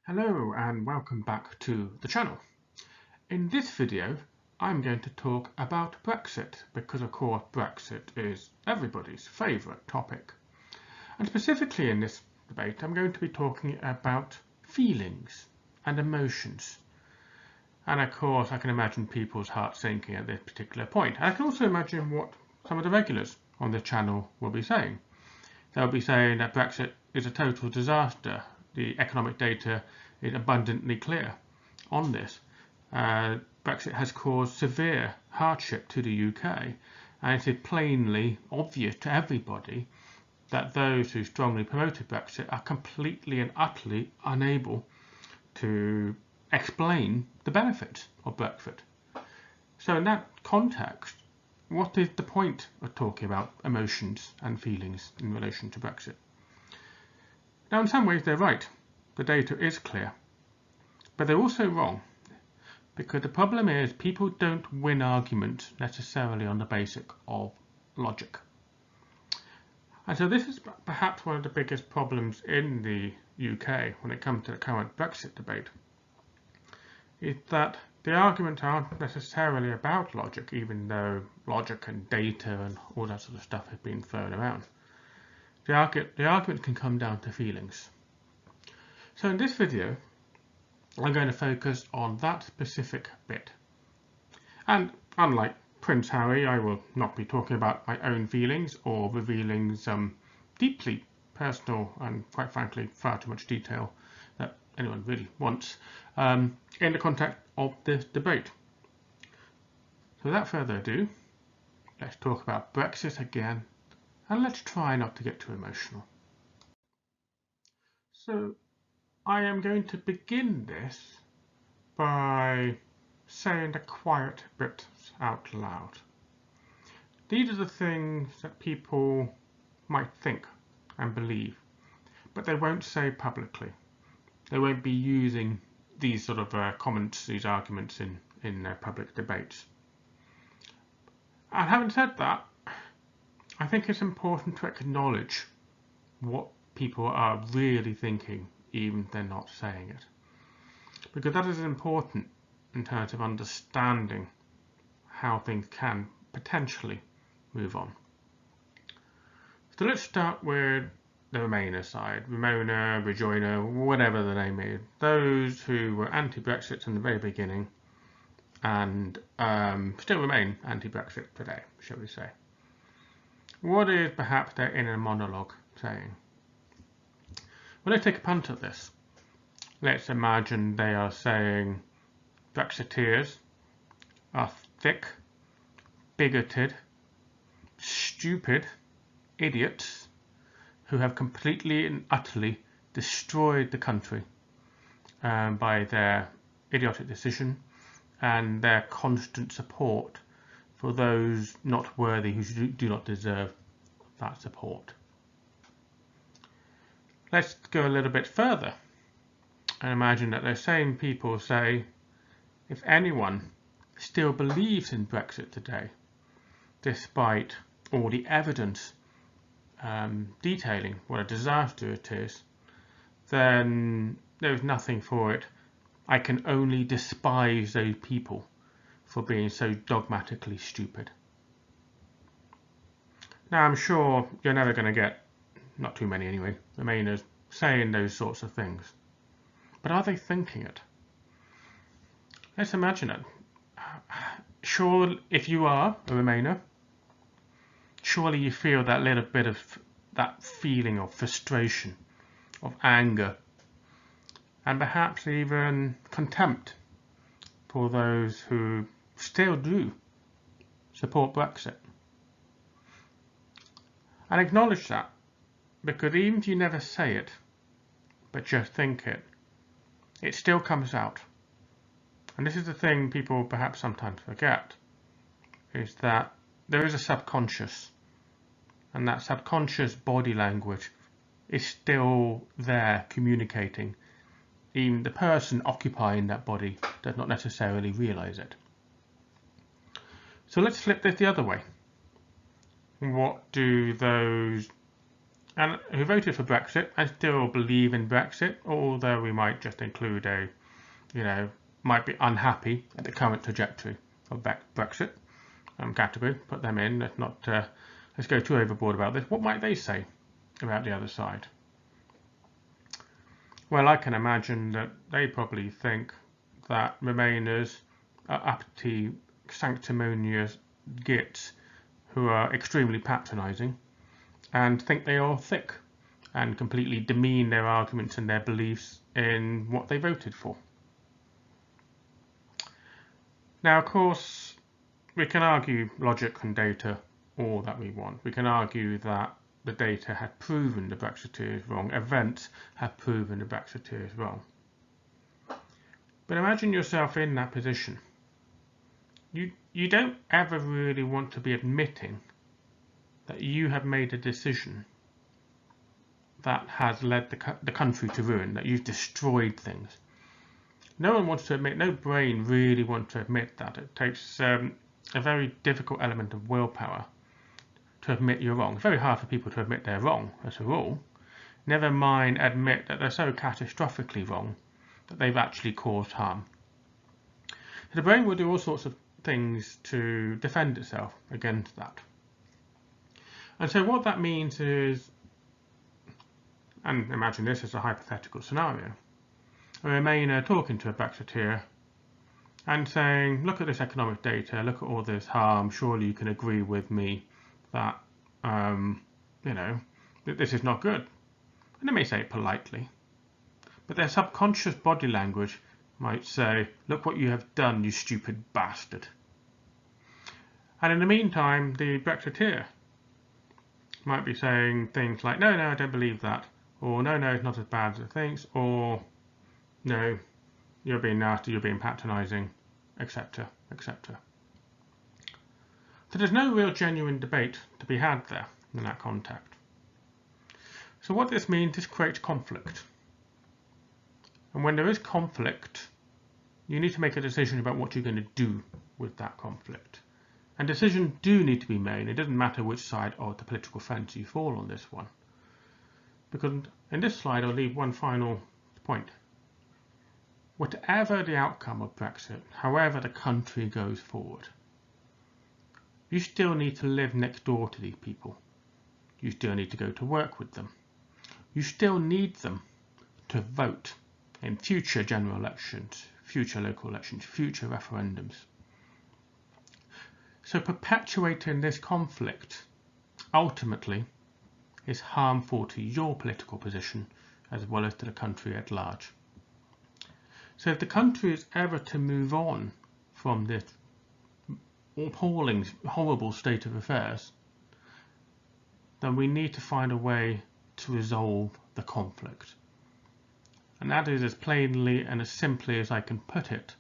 Hello and welcome back to the channel. In this video I'm going to talk about Brexit because of course Brexit is everybody's favourite topic. And specifically in this debate I'm going to be talking about feelings and emotions. And of course I can imagine people's hearts sinking at this particular point. And I can also imagine what some of the regulars on the channel will be saying. They'll be saying that Brexit is a total disaster. The economic data is abundantly clear on this. Brexit has caused severe hardship to the UK, and it is plainly obvious to everybody that those who strongly promoted Brexit are completely and utterly unable to explain the benefits of Brexit. So in that context, what is the point of talking about emotions and feelings in relation to Brexit? Now, in some ways, they're right. The data is clear. But they're also wrong, because the problem is people don't win arguments necessarily on the basis of logic. And so this is perhaps one of the biggest problems in the UK when it comes to the current Brexit debate, is that the arguments aren't necessarily about logic, even though logic and data and all that sort of stuff have been thrown around. The argument can come down to feelings. So in this video, I'm going to focus on that specific bit. And unlike Prince Harry, I will not be talking about my own feelings or revealing some deeply personal and, quite frankly, far too much detail that anyone really wants in the context of this debate. So without further ado, let's talk about Brexit again. And let's try not to get too emotional. So I am going to begin this by saying the quiet bits out loud. These are the things that people might think and believe, but they won't say publicly. They won't be using these sort of comments, these arguments in public debates. And having said that, I think it's important to acknowledge what people are really thinking, even if they're not saying it. Because that is important in terms of understanding how things can potentially move on. So let's start with the Remainer side. Remainer, Rejoiner, whatever the name is. Those who were anti-Brexit from the very beginning and still remain anti-Brexit today, shall we say. What is perhaps their inner monologue saying? Well, let's take a punt at this. Let's imagine they are saying Brexiteers are thick, bigoted, stupid idiots who have completely and utterly destroyed the country by their idiotic decision and their constant support for those not worthy who do not deserve that support. Let's go a little bit further and imagine that those same people say, if anyone still believes in Brexit today, despite all the evidence detailing what a disaster it is, then there is nothing for it. I can only despise those people for being so dogmatically stupid. Now, I'm sure you're never going to get, not too many anyway, Remainers saying those sorts of things. But are they thinking it? Let's imagine it. Sure, if you are a Remainer, surely you feel that little bit of that feeling of frustration, of anger, and perhaps even contempt for those who still do support Brexit. And acknowledge that, because even if you never say it, but just think it, it still comes out. And this is the thing people perhaps sometimes forget, is that there is a subconscious, and that subconscious body language is still there communicating. Even the person occupying that body does not necessarily realize it. So let's flip this the other way. What do those and who voted for Brexit and still believe in Brexit, although we might just include a, might be unhappy at the current trajectory of Brexit category, put them in. Let's not let's go too overboard about this. What might they say about the other side? Well, I can imagine that they probably think that Remainers are uppity, sanctimonious gits who are extremely patronising and think they are thick and completely demean their arguments and their beliefs in what they voted for. Now, of course, we can argue logic and data all that we want. We can argue that the data had proven the Brexiteers wrong, events have proven the Brexiteers wrong. But imagine yourself in that position. You don't ever really want to be admitting that you have made a decision that has led the country to ruin, that you've destroyed things. No one wants to admit, no brain really wants to admit that. It takes a very difficult element of willpower to admit you're wrong. It's very hard for people to admit they're wrong, as a rule. Never mind admit that they're so catastrophically wrong that they've actually caused harm. So the brain will do all sorts of things to defend itself against that. And so what that means is, and imagine this as a hypothetical scenario, a Remainer talking to a Brexiteer and saying, look at this economic data, look at all this harm, surely you can agree with me that, that this is not good. And they may say it politely, but their subconscious body language might say, look what you have done, you stupid bastard. And in the meantime, the Brexiteer might be saying things like, no, I don't believe that, or no, it's not as bad as it thinks, or no, you're being nasty, you're being patronising, etc., etc. So there's no real genuine debate to be had there in that context. So what this means is create conflict. And when there is conflict, you need to make a decision about what you're going to do with that conflict. And decisions do need to be made. It doesn't matter which side of the political fence you fall on this one. Because in this slide, I'll leave one final point. Whatever the outcome of Brexit, however the country goes forward, you still need to live next door to these people. You still need to go to work with them. You still need them to vote in future general elections, future local elections, future referendums. So perpetuating this conflict ultimately is harmful to your political position as well as to the country at large. So if the country is ever to move on from this appalling, horrible state of affairs, then we need to find a way to resolve the conflict. And that is as plainly and as simply as I can put it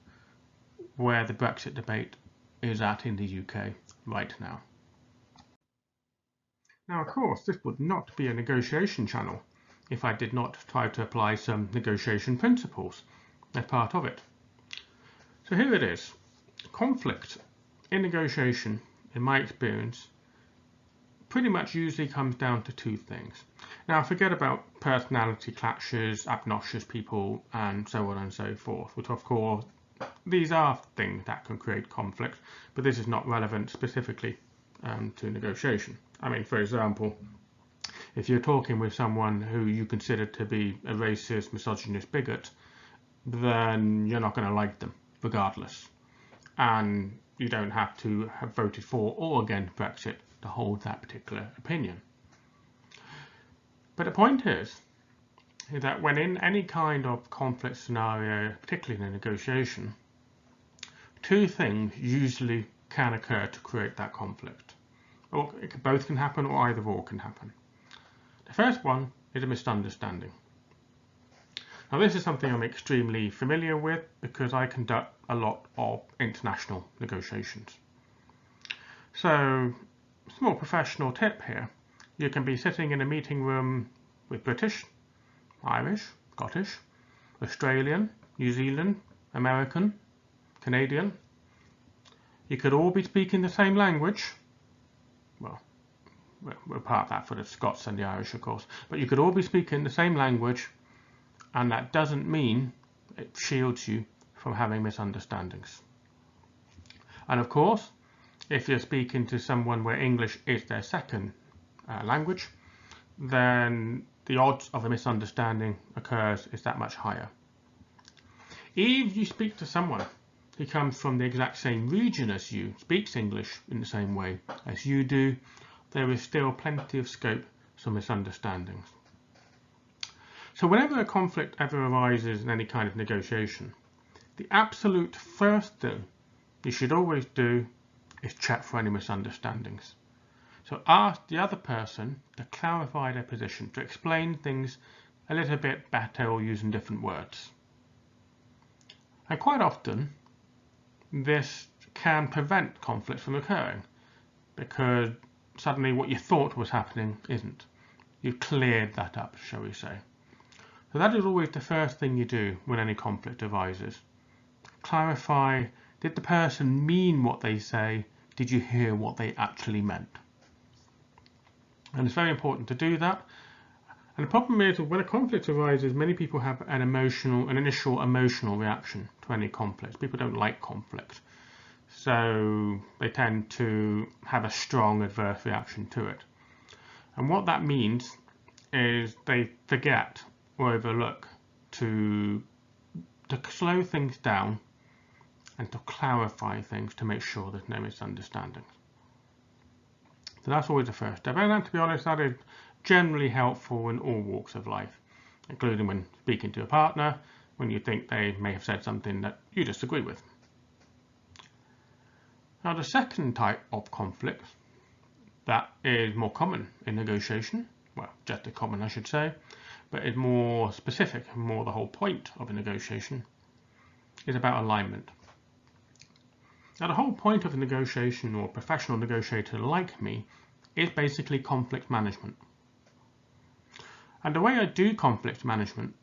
where the Brexit debate is at in the UK right now. Now, of course, this would not be a negotiation channel if I did not try to apply some negotiation principles as part of it. So here it is. Conflict in negotiation, in my experience, pretty much usually comes down to two things. Now, forget about personality clashes, obnoxious people, and so on and so forth, which of course, these are things that can create conflict, but this is not relevant specifically to negotiation. I mean, for example, if you're talking with someone who you consider to be a racist, misogynist bigot, then you're not going to like them regardless. And you don't have to have voted for or against Brexit to hold that particular opinion. But the point is that when in any kind of conflict scenario, particularly in a negotiation, two things usually can occur to create that conflict. Or both can happen, or either or can happen. The first one is a misunderstanding. Now, this is something I'm extremely familiar with because I conduct a lot of international negotiations. So, small professional tip here. You can be sitting in a meeting room with British, Irish, Scottish, Australian, New Zealand, American, Canadian. You could all be speaking the same language. Well, we're part of that for the Scots and the Irish, of course. But you could all be speaking the same language, and that doesn't mean it shields you from having misunderstandings. And of course, if you're speaking to someone where English is their second language, then the odds of a misunderstanding occurs is that much higher. If you speak to someone who comes from the exact same region as you, speaks English in the same way as you do, there is still plenty of scope for misunderstandings. So whenever a conflict ever arises in any kind of negotiation, the absolute first thing you should always do is check for any misunderstandings. So ask the other person to clarify their position, to explain things a little bit better or using different words. And quite often, this can prevent conflicts from occurring because suddenly what you thought was happening isn't. You've cleared that up, shall we say. So that is always the first thing you do when any conflict arises. Clarify, did the person mean what they say? Did you hear what they actually meant? And it's very important to do that. And the problem is when a conflict arises, many people have an initial emotional reaction to any conflict. People don't like conflict, so they tend to have a strong adverse reaction to it. And what that means is they forget or overlook to slow things down and to clarify things to make sure there's no misunderstandings. So that's always the first step. And to be honest, that is generally helpful in all walks of life, including when speaking to a partner, when you think they may have said something that you disagree with. Now, the second type of conflict that is more common in negotiation, well, just as common I should say, but is more specific and more the whole point of a negotiation, is about alignment. Now, the whole point of a negotiation or a professional negotiator like me is basically conflict management. And the way I do conflict management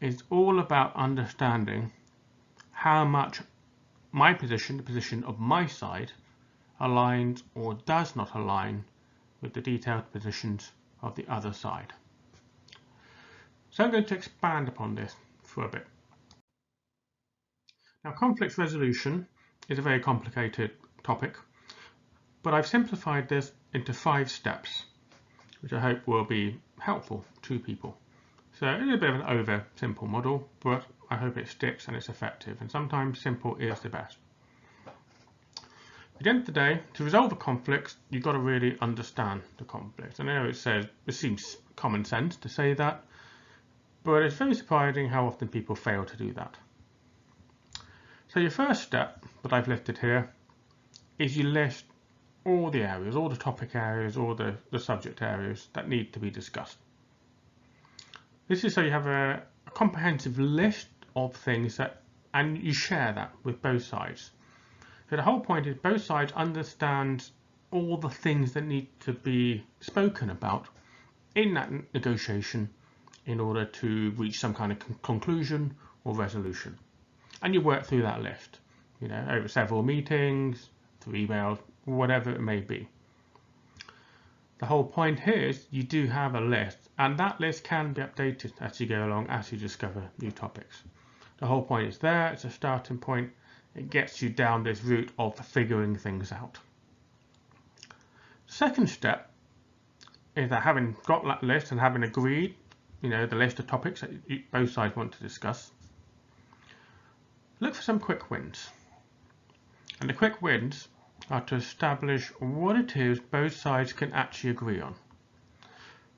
is all about understanding how much my position, the position of my side, aligns or does not align with the detailed positions of the other side. So I'm going to expand upon this for a bit. Now, conflict resolution is a very complicated topic, but I've simplified this into 5 steps, which I hope will be helpful to people. So it's a bit of an over simple model, but I hope it sticks and it's effective, and sometimes simple is the best. At the end of the day, to resolve a conflict, you've got to really understand the conflict. I know it seems common sense to say that, but it's very surprising how often people fail to do that. So your first step that I've listed here is you list all the areas, all the topic areas, all the subject areas that need to be discussed. This is so you have a comprehensive list of things and you share that with both sides. So the whole point is both sides understand all the things that need to be spoken about in that negotiation in order to reach some kind of conclusion or resolution. And you work through that list, over several meetings, through emails, whatever it may be. The whole point here is you do have a list, and that list can be updated as you go along, as you discover new topics. The whole point is there, it's a starting point, it gets you down this route of figuring things out. Second step is that having got that list and having agreed, the list of topics that both sides want to discuss, look for some quick wins. And the quick wins are to establish what it is both sides can actually agree on.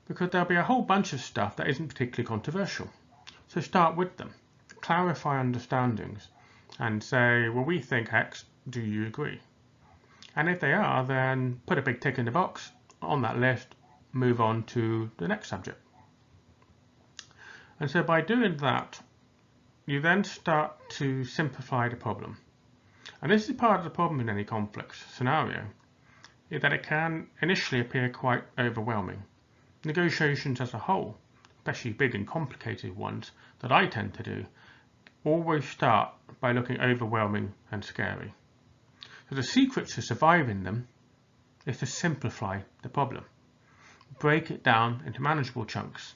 Because there'll be a whole bunch of stuff that isn't particularly controversial. So start with them. Clarify understandings and say, well, we think X, do you agree? And if they are, then put a big tick in the box on that list, move on to the next subject. And so by doing that, you then start to simplify the problem. And this is part of the problem in any conflict scenario, is that it can initially appear quite overwhelming. Negotiations as a whole, especially big and complicated ones that I tend to do, always start by looking overwhelming and scary. So the secret to surviving them is to simplify the problem. break it down into manageable chunks.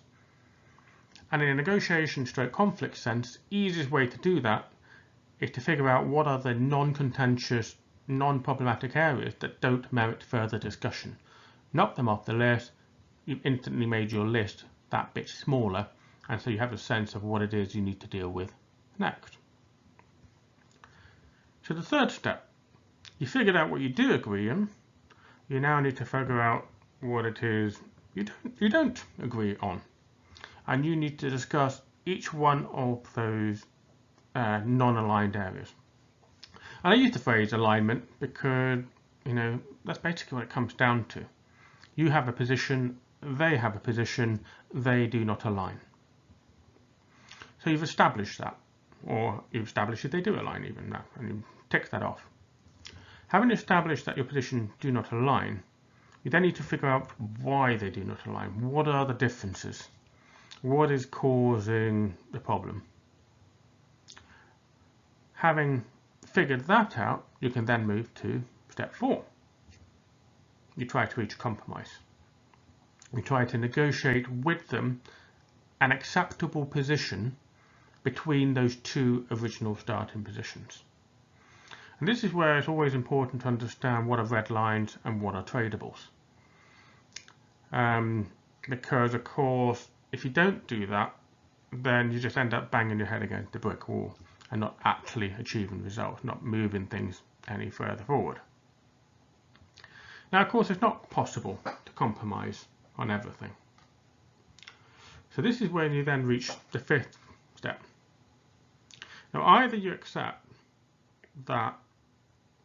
And in a negotiation/conflict sense, the easiest way to do that is to figure out what are the non-contentious, non-problematic areas that don't merit further discussion. Knock them off the list. You've instantly made your list that bit smaller, and so you have a sense of what it is you need to deal with next. So the third step, you figured out what you do agree on. You now need to figure out what it is you don't agree on, and you need to discuss each one of those non-aligned areas. And I use the phrase alignment because that's basically what it comes down to. You have a position, they have a position, they do not align. So you've established that, or you've established that they do align even now, and you tick that off. Having established that your positions do not align, you then need to figure out why they do not align. What are the differences? What is causing the problem? Having figured that out, you can then move to step 4. You try to reach a compromise. You try to negotiate with them an acceptable position between those two original starting positions. And this is where it's always important to understand what are red lines and what are tradables. Because of course, if you don't do that, then you just end up banging your head against the brick wall and not actually achieving results, not moving things any further forward. Now, of course, it's not possible to compromise on everything. So this is when you then reach the 5th step. Now, either you accept that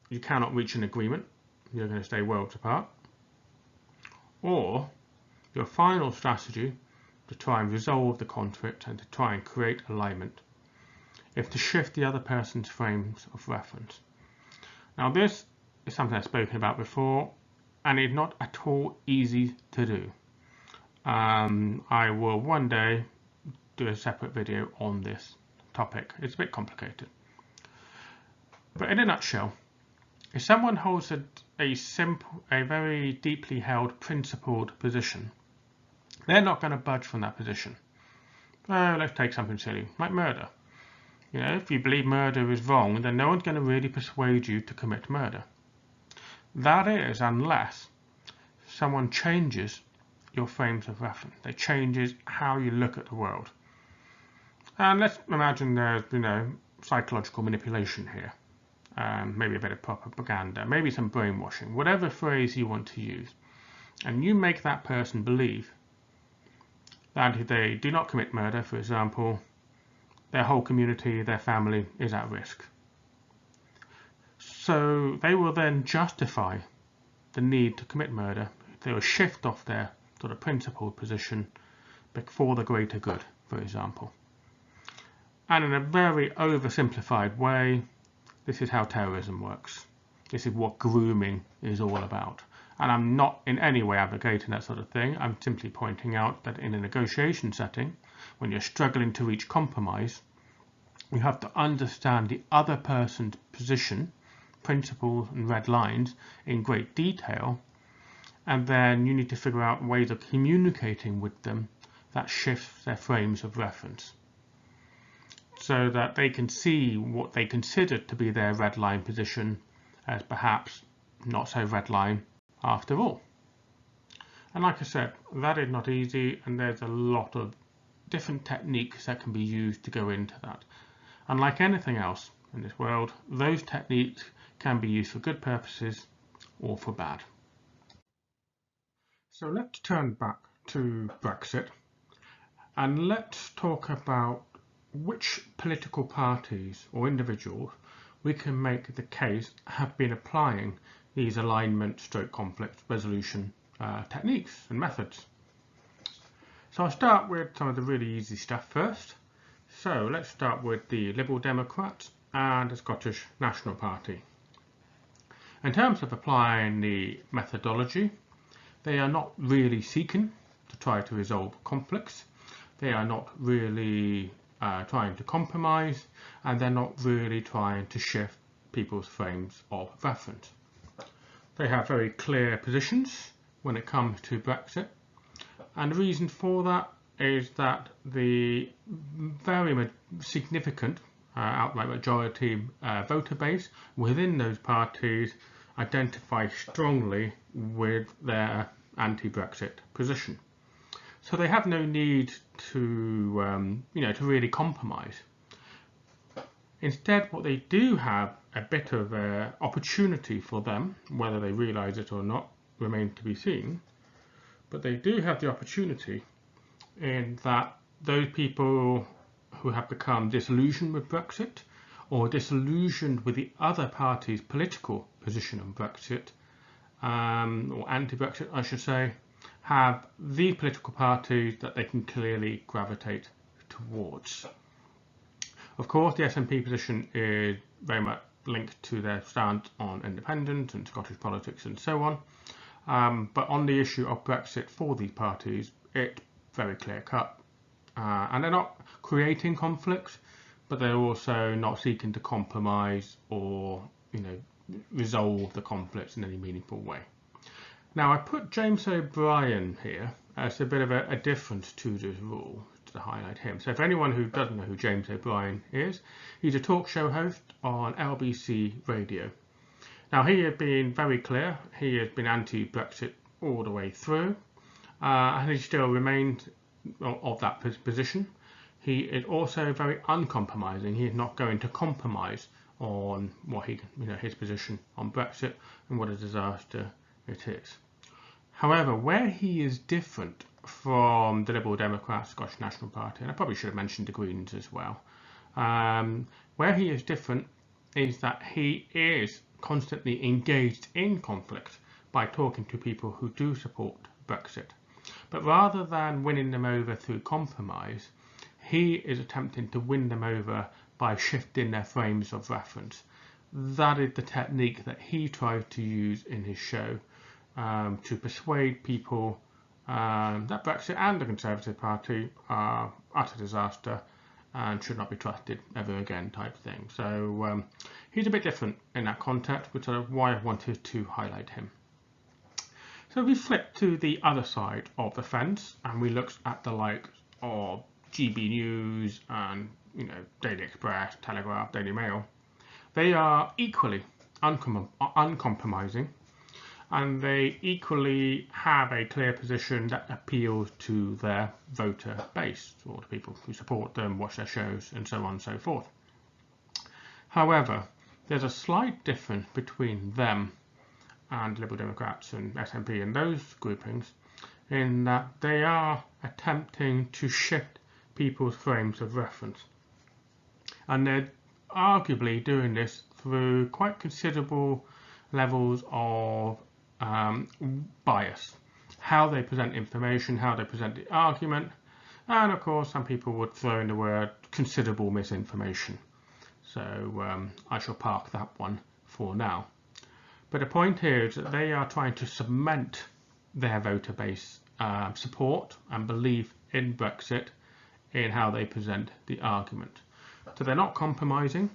you cannot reach an agreement, you're going to stay worlds apart, or your final strategy to try and resolve the conflict and to try and create alignment is to shift the other person's frames of reference. Now, this is something I've spoken about before, and it's not at all easy to do. I will one day do a separate video on this topic. It's a bit complicated. But in a nutshell, if someone holds a very deeply held, principled position, they're not going to budge from that position. Let's take something silly, like murder. If you believe murder is wrong, then no one's going to really persuade you to commit murder. That is, unless someone changes your frames of reference. They changes how you look at the world. And let's imagine there's, psychological manipulation here. Maybe a bit of propaganda, maybe some brainwashing, whatever phrase you want to use. And you make that person believe that if they do not commit murder, for example, their whole community, their family is at risk. So they will then justify the need to commit murder. They will shift off their sort of principled position for the greater good, for example. And in a very oversimplified way, this is how terrorism works. This is what grooming is all about. And I'm not in any way advocating that sort of thing. I'm simply pointing out that in a negotiation setting, when you're struggling to reach compromise, you have to understand the other person's position, principles and red lines in great detail, and then you need to figure out ways of communicating with them that shifts their frames of reference so that they can see what they consider to be their red line position as perhaps not so red line after all. And like I said, that is not easy, and there's a lot of different techniques that can be used to go into that. And like anything else in this world, those techniques can be used for good purposes or for bad. So let's turn back to Brexit and let's talk about which political parties or individuals we can make the case have been applying these alignment/conflict resolution techniques and methods. So I'll start with some of the really easy stuff first. So let's start with the Liberal Democrats and the Scottish National Party. In terms of applying the methodology, they are not really seeking to try to resolve conflicts. They are not really trying to compromise, and they're not really trying to shift people's frames of reference. They have very clear positions when it comes to Brexit, And the reason for that is that the very significant outright majority voter base within those parties identify strongly with their anti-Brexit position. So they have no need to, to really compromise. Instead, what they do have a bit of an opportunity for them, whether they realise it or not remains to be seen, but they do have the opportunity in that those people who have become disillusioned with Brexit or disillusioned with the other party's political position on Brexit, or anti-Brexit I should say, have the political parties that they can clearly gravitate towards. Of course, the SNP position is very much linked to their stance on independence and Scottish politics and so on. But on the issue of Brexit for these parties, it's very clear cut. And they're not creating conflicts, but they're also not seeking to compromise or, resolve the conflicts in any meaningful way. Now, I put James O'Brien here as a bit of a difference to this rule to highlight him. So, for anyone who doesn't know who James O'Brien is, he's a talk show host on LBC Radio. Now, he has been very clear. He has been anti-Brexit all the way through, and he still remains of that position. He is also very uncompromising. He is not going to compromise on what his position on Brexit and what a disaster it is. However, where he is different from the Liberal Democrats, Scottish National Party, and I probably should have mentioned the Greens as well, where he is different is that he is constantly engaged in conflict by talking to people who do support Brexit. But rather than winning them over through compromise, he is attempting to win them over by shifting their frames of reference. That is the technique that he tries to use in his show to persuade people that Brexit and the Conservative Party are utter disaster and should not be trusted ever again type thing. So he's a bit different in that context, which is why I wanted to highlight him. So we flip to the other side of the fence and we looked at the likes of GB News and Daily Express, Telegraph, Daily Mail. They are equally uncompromising, and they equally have a clear position that appeals to their voter base, or the people who support them, watch their shows, and so on and so forth. However, there's a slight difference between them and Liberal Democrats and SNP and those groupings, in that they are attempting to shift people's frames of reference. And they're arguably doing this through quite considerable levels of bias. How they present information, how they present the argument, and of course some people would throw in the word considerable misinformation. So I shall park that one for now. But the point here is that they are trying to cement their voter base support and belief in Brexit in how they present the argument. So they're not compromising,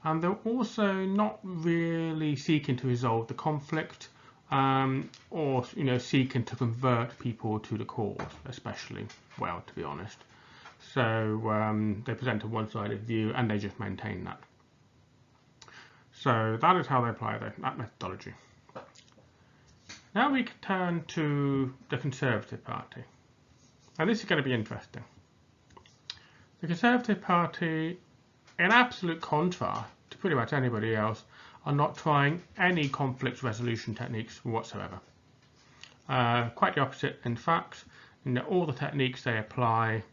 and they're also not really seeking to resolve the conflict or seeking to convert people to the cause, especially, well, to be honest. So they present a one-sided view and they just maintain that. So that is how they apply that methodology. Now we can turn to the Conservative Party. Now this is going to be interesting. The Conservative Party, in absolute contrast to pretty much anybody else, are not trying any conflict resolution techniques whatsoever. Quite the opposite, in fact. All the techniques they apply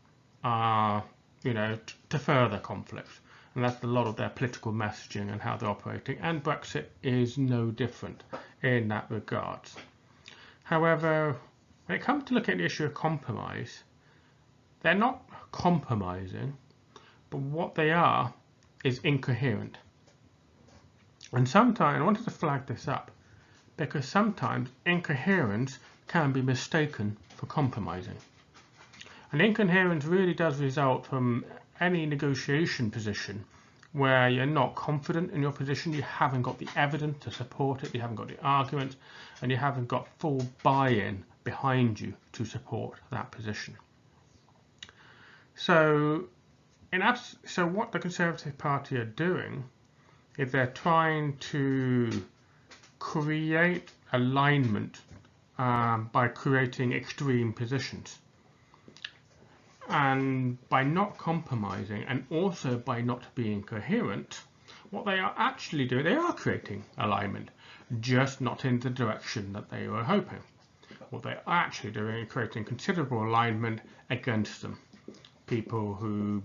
are, to further conflict. And that's a lot of their political messaging and how they're operating. And Brexit is no different in that regard. However, when it comes to looking at the issue of compromise, they're not compromising, but what they are is incoherent. And sometimes, I wanted to flag this up, because sometimes incoherence can be mistaken for compromising. And incoherence really does result from any negotiation position where you're not confident in your position, you haven't got the evidence to support it, you haven't got the argument, and you haven't got full buy-in behind you to support that position. So what the Conservative Party are doing is they're trying to create alignment by creating extreme positions. And by not compromising and also by not being coherent, what they are actually doing, they are creating alignment, just not in the direction that they were hoping. What they are actually doing is creating considerable alignment against them. People who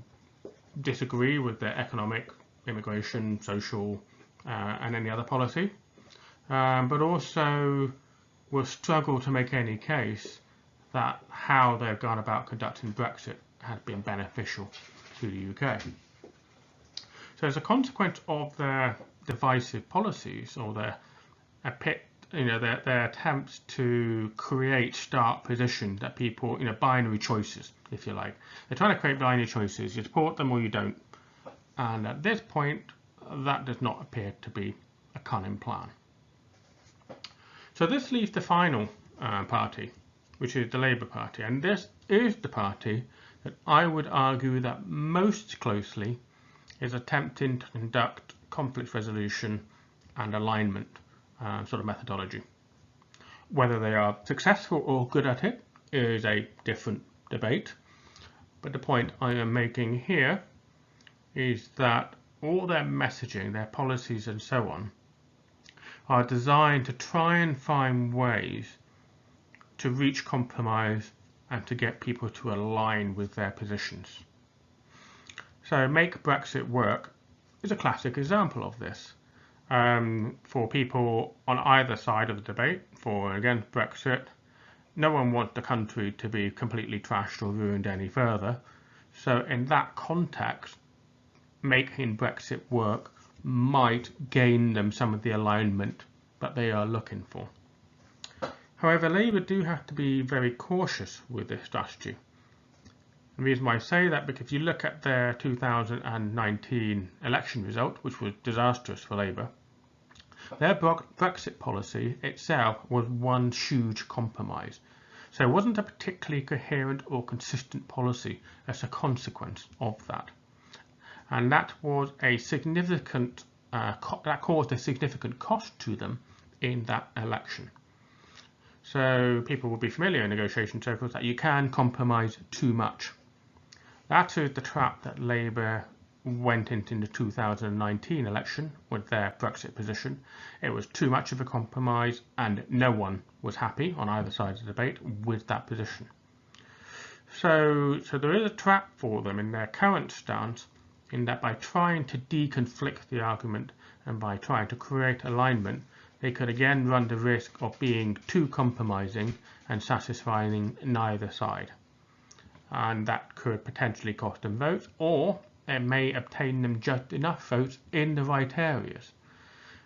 disagree with their economic, immigration, social, and any other policy, but also will struggle to make any case that how they've gone about conducting Brexit has been beneficial to the UK. So as a consequence of their divisive policies or their attempts to create stark positions that people, binary choices, if you like. They're trying to create binary choices. You support them or you don't. And at this point, that does not appear to be a cunning plan. So this leaves the final party, which is the Labour Party. And this is the party that I would argue that most closely is attempting to conduct conflict resolution and alignment sort of methodology. Whether they are successful or good at it is a different debate. But the point I am making here is that all their messaging, their policies and so on, are designed to try and find ways to reach compromise and to get people to align with their positions. So Make Brexit Work is a classic example of this. For people on either side of the debate, for and against Brexit, no one wants the country to be completely trashed or ruined any further. So in that context, making Brexit work might gain them some of the alignment that they are looking for. However, Labour do have to be very cautious with this strategy. The reason why I say that, because if you look at their 2019 election result, which was disastrous for Labour, their Brexit policy itself was one huge compromise. So it wasn't a particularly coherent or consistent policy as a consequence of that. And that was a significant, that caused a significant cost to them in that election. So people will be familiar in negotiation circles that you can compromise too much. That is the trap that Labour went into in the 2019 election with their Brexit position. It was too much of a compromise and no one was happy on either side of the debate with that position. So there is a trap for them in their current stance, in that by trying to deconflict the argument and by trying to create alignment, they could again run the risk of being too compromising and satisfying neither side. And that could potentially cost them votes, or it may obtain them just enough votes in the right areas.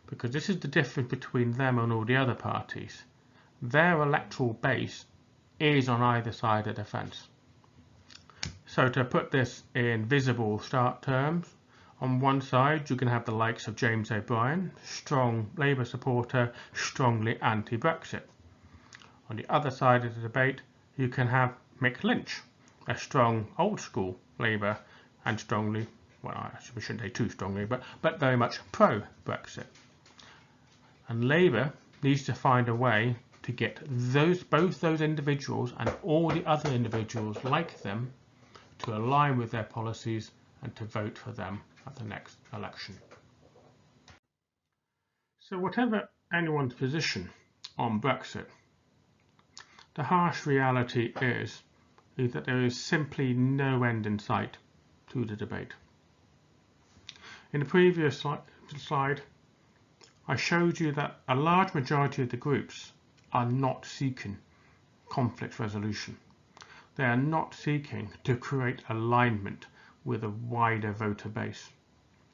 Because this is the difference between them and all the other parties. Their electoral base is on either side of the fence. So to put this in visible stark terms, on one side you can have the likes of James O'Brien, strong Labour supporter, strongly anti-Brexit. On the other side of the debate you can have Mick Lynch, a strong old school Labour and strongly, well I shouldn't say too strongly, but very much pro-Brexit. And Labour needs to find a way to get both those individuals and all the other individuals like them to align with their policies and to vote for them at the next election. So whatever anyone's position on Brexit, the harsh reality is that there is simply no end in sight to the debate. In the previous slide, I showed you that a large majority of the groups are not seeking conflict resolution. They are not seeking to create alignment with a wider voter base,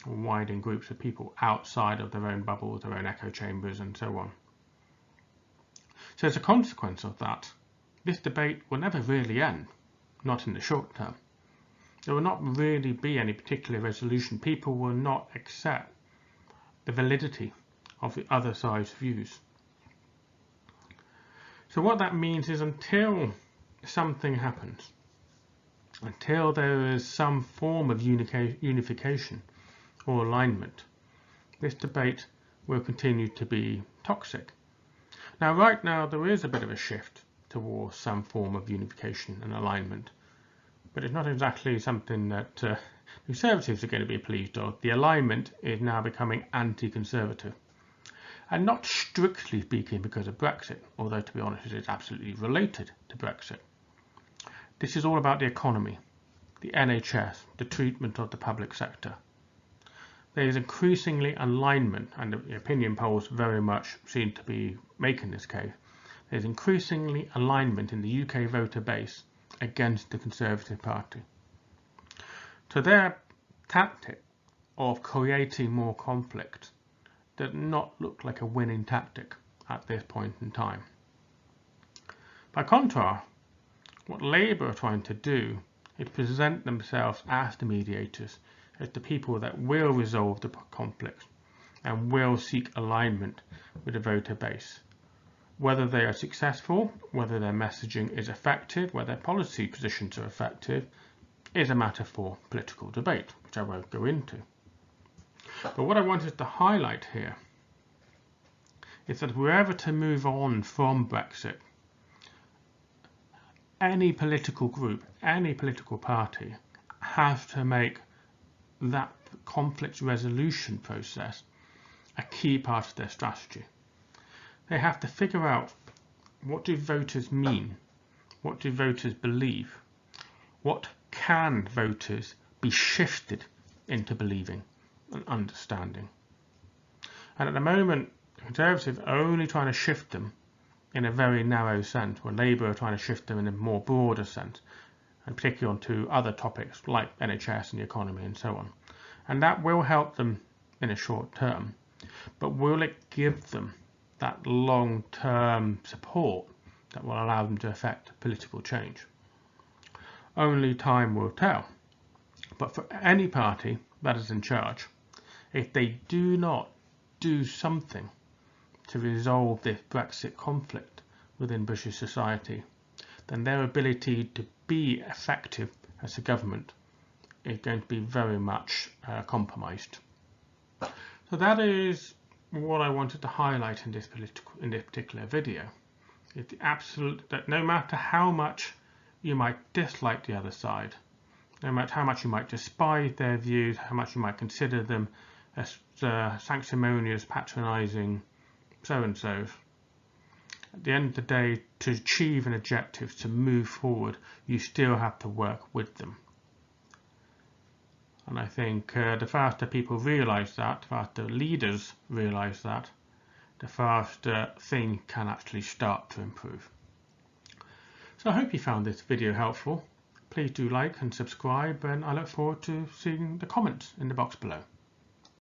or wider groups of people outside of their own bubbles, their own echo chambers and so on. So as a consequence of that, this debate will never really end, not in the short term. There will not really be any particular resolution. People will not accept the validity of the other side's views. So what that means is until something happens, until there is some form of unification or alignment, this debate will continue to be toxic. Now, right now, there is a bit of a shift towards some form of unification and alignment, but it's not exactly something that Conservatives are going to be pleased of. The alignment is now becoming anti-Conservative, and not strictly speaking because of Brexit, although to be honest it is absolutely related to Brexit. This is all about the economy, the NHS, the treatment of the public sector. There is increasingly alignment, and the opinion polls very much seem to be making this case. There's increasingly alignment in the UK voter base against the Conservative Party. So their tactic of creating more conflict does not look like a winning tactic at this point in time. By contrast, what Labour are trying to do is present themselves as the mediators, as the people that will resolve the conflict and will seek alignment with the voter base. Whether they are successful, whether their messaging is effective, whether their policy positions are effective, is a matter for political debate, which I won't go into. But what I wanted to highlight here is that if we're ever to move on from Brexit, any political group, any political party has to make that conflict resolution process a key part of their strategy. They have to figure out, what do voters mean? What do voters believe? What can voters be shifted into believing and understanding? And at the moment, Conservatives are only trying to shift them in a very narrow sense, where Labour are trying to shift them in a more broader sense, and particularly onto other topics like NHS and the economy and so on. And that will help them in a short term, but will it give them that long-term support that will allow them to effect political change? Only time will tell. But for any party that is in charge, if they do not do something to resolve this Brexit conflict within British society, then their ability to be effective as a government is going to be very much compromised. So that is what I wanted to highlight in this particular video. It's the absolute that no matter how much you might dislike the other side, no matter how much you might despise their views, how much you might consider them as sanctimonious, patronising, so-and-so, at the end of the day, to achieve an objective, to move forward, you still have to work with them. And I think the faster people realise that, the faster leaders realise that, the faster things can actually start to improve. So I hope you found this video helpful. Please do like and subscribe, and I look forward to seeing the comments in the box below.